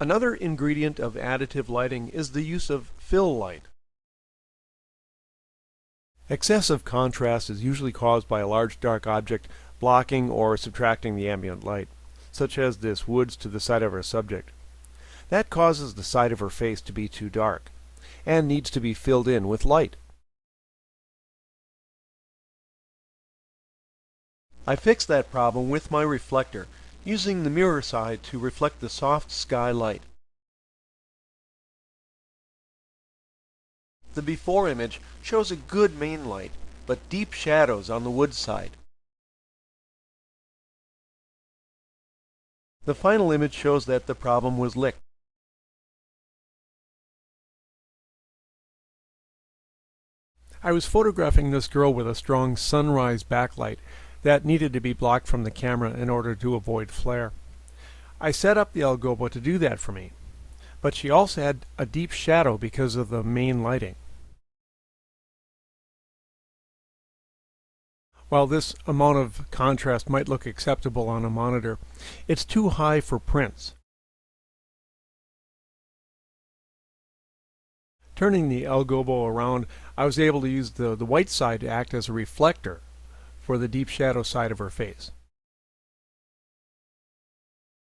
Another ingredient of additive lighting is the use of fill light. Excessive contrast is usually caused by a large dark object blocking or subtracting the ambient light, such as this woods to the side of our subject. That causes the side of her face to be too dark, and needs to be filled in with light. I fixed that problem with my reflector, using the mirror side to reflect the soft sky light. The before image shows a good main light, but deep shadows on the wood side. The final image shows that the problem was licked. I was photographing this girl with a strong sunrise backlight that needed to be blocked from the camera in order to avoid flare. I set up the Algoba to do that for me, but she also had a deep shadow because of the main lighting. While this amount of contrast might look acceptable on a monitor, it's too high for prints. Turning the Algoba around, I was able to use the white side to act as a reflector for the deep shadow side of her face.